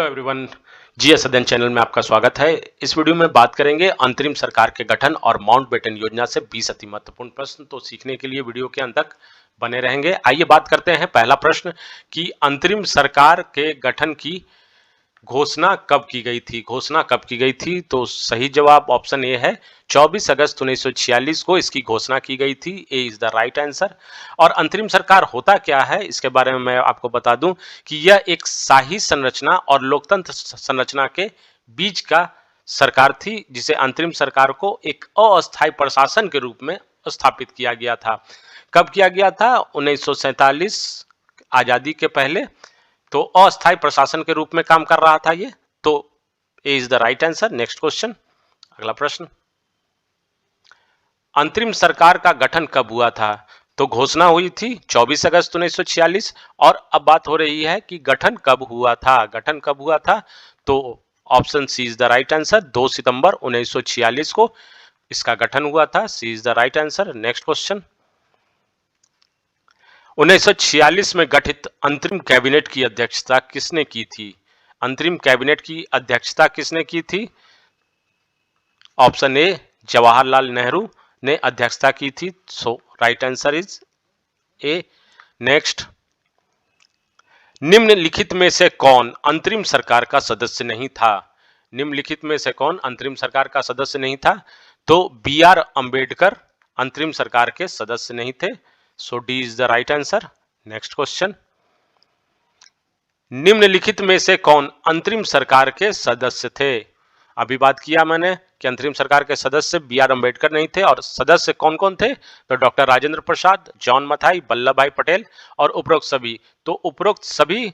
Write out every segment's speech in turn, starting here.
Everyone, GS अध्ययन channel में आपका स्वागत है। इस वीडियो में बात करेंगे अंतरिम सरकार के गठन और माउंटबेटन योजना से 20 अति महत्वपूर्ण प्रश्न। तो सीखने के लिए वीडियो के अंत तक बने रहेंगे। आइए बात करते हैं पहला प्रश्न कि अंतरिम सरकार के गठन की घोषणा कब की गई थी। घोषणा कब की गई थी? तो सही जवाब ऑप्शन ए है 24 अगस्त 1946 को इसकी घोषणा की गई थी। ए इज द राइट आंसर। और अंतरिम सरकार होता क्या है इसके बारे में मैं आपको बता दूं कि यह एक शाही संरचना और लोकतंत्र संरचना के बीच का सरकार थी, जिसे अंतरिम सरकार को एक अस्थायी प्रशासन के रूप में स्थापित किया गया था। कब किया गया था? 1947 आजादी के पहले। तो अस्थायी प्रशासन के रूप में काम कर रहा था ये। तो A is the right answer. Next question, अगला प्रश्न, अंतरिम सरकार का गठन कब हुआ था? तो घोषणा हुई थी 24 अगस्त 1946। और अब बात हो रही है कि गठन कब हुआ था। गठन कब हुआ था? तो option C is the right answer. 2 सितंबर 1946 को इसका गठन हुआ था। C is the right answer. Next question, 1946 में गठित अंतरिम कैबिनेट की अध्यक्षता किसने की थी? अंतरिम कैबिनेट की अध्यक्षता किसने की थी? ऑप्शन ए जवाहरलाल नेहरू ने अध्यक्षता की थी। So right answer is A. Next, निम्नलिखित में से कौन अंतरिम सरकार का सदस्य नहीं था? निम्नलिखित में से कौन अंतरिम सरकार का सदस्य नहीं था? तो बी आर अंबेडकर अंतरिम सरकार के सदस्य नहीं थे। So D is the right answer. Next question, निम्नलिखित में से कौन अंतरिम सरकार के सदस्य थे? अभी बात किया मैंने कि अंतरिम सरकार के सदस्य बी आर अंबेडकर नहीं थे। और सदस्य कौन कौन थे? तो डॉक्टर राजेंद्र प्रसाद, जॉन मथाई, वल्लभ भाई पटेल और उपरोक्त सभी। तो उपरोक्त सभी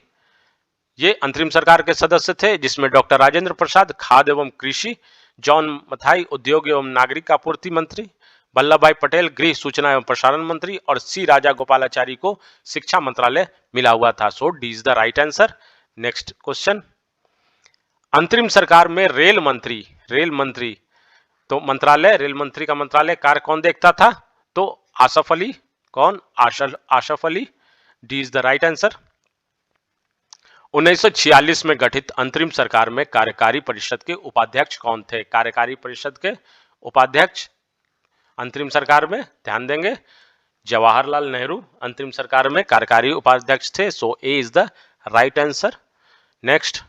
ये अंतरिम सरकार के सदस्य थे, जिसमें डॉक्टर राजेंद्र प्रसाद खाद्य एवं कृषि, जॉन मथाई उद्योग एवं नागरिक आपूर्ति मंत्री, वल्लभ भाई पटेल गृह सूचना एवं प्रसारण मंत्री और सी राजा गोपालाचारी को शिक्षा मंत्रालय मिला हुआ था। So D is the right answer. Next question, अंतरिम सरकार में रेल मंत्री तो मंत्रालय, रेल मंत्री का मंत्रालय कार्य कौन देखता था? तो आसफ अली। कौन? Asaf Ali. D is the right answer. 1946 में गठित अंतरिम सरकार में कार्यकारी परिषद के उपाध्यक्ष कौन थे? कार्यकारी परिषद के उपाध्यक्ष अंतरिम सरकार में, ध्यान देंगे, जवाहरलाल नेहरू अंतरिम सरकार में कार्यकारी उपाध्यक्ष थे। So A is the right answer. Next,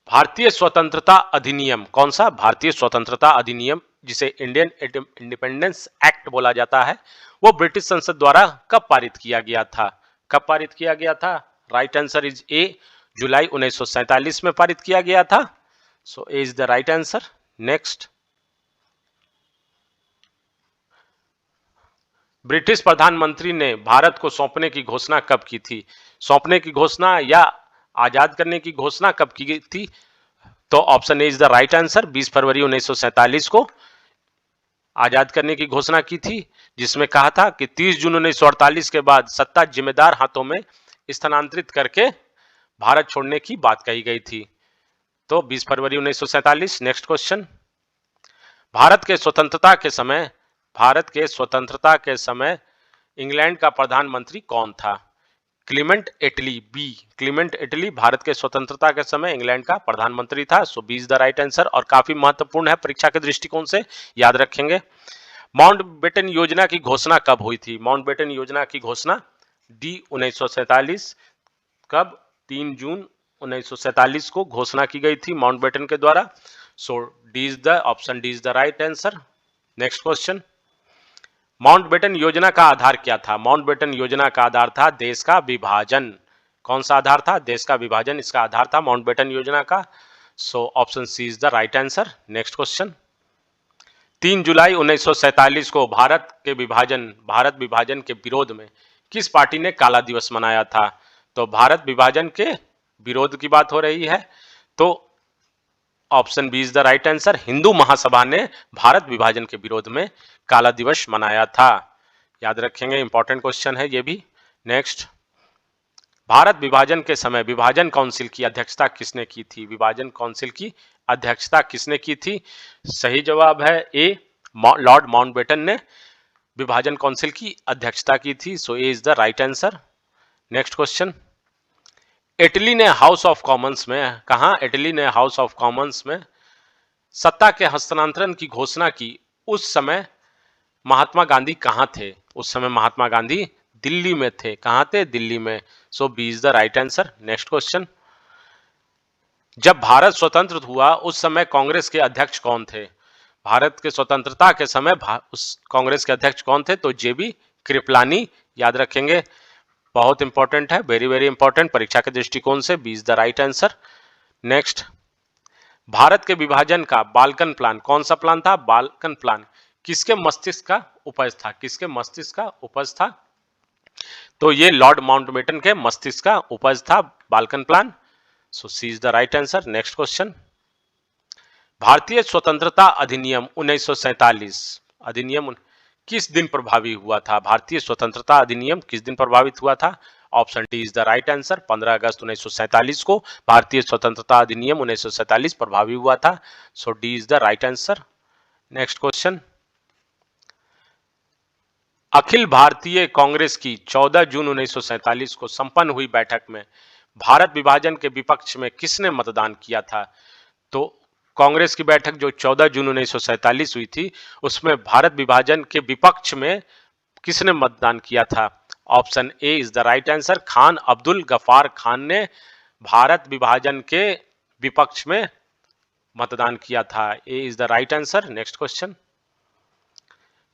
भारतीय स्वतंत्रता अधिनियम, कौन सा? भारतीय स्वतंत्रता अधिनियम, जिसे इंडियन इंडिपेंडेंस एक्ट बोला जाता है, वो ब्रिटिश संसद द्वारा कब पारित किया गया था? कब पारित किया गया था? राइट आंसर इज ए, जुलाई 1947 में पारित किया गया था। So A is the right answer. Next, British प्रधानमंत्री ने भारत को सौंपने की घोषणा कब की थी? सौंपने की घोषणा या आजाद करने की घोषणा कब की गई थी? तो option A is the right answer. 20 फरवरी 1947 को आजाद करने की घोषणा की थी, जिसमें कहा था कि 30 जून 1948 के बाद सत्ता जिम्मेदार हाथों में स्थानांतरित करके भारत छोड़ने की बात कही गई थी। तो 20 फरवरी 1947। नेक्स्ट क्वेश्चन, भारत के स्वतंत्रता के समय इंग्लैंड का प्रधानमंत्री कौन था? Clement Attlee. B, Clement Attlee Bharat के स्वतंत्रता के समय इंग्लैंड का प्रधानमंत्री था। So B is the right answer और काफी महत्वपूर्ण है परीक्षा के दृष्टिकोण से, याद रखेंगे। माउंटबेटन योजना की घोषणा कब हुई थी? माउंटबेटन योजना की घोषणा डी 1947। कब? 3 जून 1947 को घोषणा की गई थी माउंटबेटन के द्वारा। So D is the option D is the right answer. Next question, Mountbatten योजना का आधार क्या था? माउंटबेटन योजना का आधार था देश का विभाजन। कौन सा आधार था? देश का विभाजन इसका आधार था माउंटबेटन योजना का। So option C is the right answer. Next question, 3 जुलाई 1947 को भारत विभाजन के विरोध में किस पार्टी ने काला दिवस मनाया था? तो भारत विभाजन के विरोध की बात हो रही है। तो option B is the right answer. Hindu Mahasabha ने भारत विभाजन के विरोध में काला दिवस मनाया था। याद रखेंगे, इंपॉर्टेंट क्वेश्चन है ये भी। नेक्स्ट, भारत विभाजन के समय विभाजन काउंसिल की अध्यक्षता किसने की थी? विभाजन काउंसिल की अध्यक्षता किसने की थी? सही जवाब है ए, लॉर्ड माउंटबेटन ने विभाजन काउंसिल की अध्यक्षता की थी। So A is the right answer. Next question, Attlee ने हाउस ऑफ कॉमन्स में, कहा इटली ने हाउस ऑफ कॉमन्स में सत्ता के हस्तांतरण की घोषणा की, उस समय महात्मा गांधी कहां थे? उस समय महात्मा गांधी दिल्ली में थे। कहां थे? दिल्ली में। So B is the right answer. Next question, जब भारत स्वतंत्र हुआ उस समय कांग्रेस के अध्यक्ष कौन थे? भारत के स्वतंत्रता के समय उस कांग्रेस के अध्यक्ष कौन थे? तो जेबी कृपलानी, याद रखेंगे, बहुत इंपॉर्टेंट है, वेरी वेरी इंपॉर्टेंट परीक्षा के दृष्टिकोण से। B is the right answer. Next, Bharat के विभाजन का बाल्कन प्लान, कौन सा प्लान था? बाल्कन प्लान किसके मस्तिष्क का उपज था? किसके मस्तिष्क का उपज था? तो ये लॉर्ड माउंटबेटन के मस्तिष्क का उपज था Balkan plan. So C is the right answer. Next question, भारतीय स्वतंत्रता अधिनियम 1947 अधिनियम किस दिन प्रभावी हुआ था? भारतीय स्वतंत्रता अधिनियम किस दिन प्रभावित हुआ था? Option D is the right answer. 15 अगस्त 1947 को भारतीय स्वतंत्रता अधिनियम 1947 प्रभावी हुआ था। So D is the right answer. Next question, अखिल भारतीय कांग्रेस की 14 जून 1947 को संपन्न हुई बैठक में भारत विभाजन के विपक्ष में किसने मतदान किया था? तो कांग्रेस की बैठक जो 14 जून 1947 हुई थी, उसमें भारत विभाजन के विपक्ष में किसने मतदान किया था? Option A is the right answer. Khan Abdul Gaffar Khan ने भारत विभाजन के विपक्ष में मतदान किया था। A is the right answer. Next question,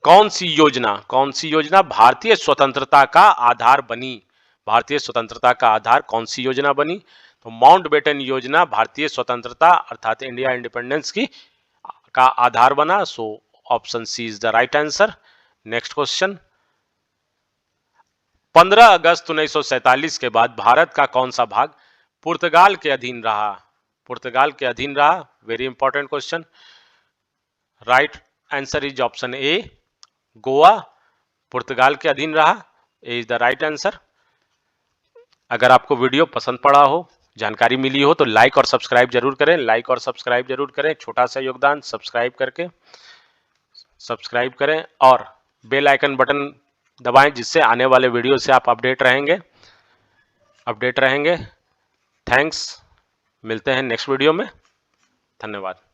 कौन सी योजना भारतीय स्वतंत्रता का आधार बनी? भारतीय स्वतंत्रता का आधार कौन सी योजना बनी? तो माउंटबेटन योजना भारतीय स्वतंत्रता अर्थात इंडिया इंडिपेंडेंस की का आधार बना। So option C is the right answer. Next question, 15 अगस्त 1947 के बाद भारत का कौन सा भाग पुर्तगाल के अधीन रहा? पुर्तगाल के अधीन रहा। Very important question. Right answer is option A, Goa Portugal के अधीन रहा। A is the right answer. अगर आपको वीडियो पसंद पड़ा हो, जानकारी मिली हो, तो लाइक और सब्सक्राइब जरूर करें। लाइक और सब्सक्राइब जरूर करें, छोटा सा योगदान, सब्सक्राइब करके सब्सक्राइब करें और बेल आइकन बटन दबाएं, जिससे आने वाले वीडियो से आप अपडेट रहेंगे। थैंक्स, मिलते हैं नेक्स्ट वीडियो में। धन्यवाद।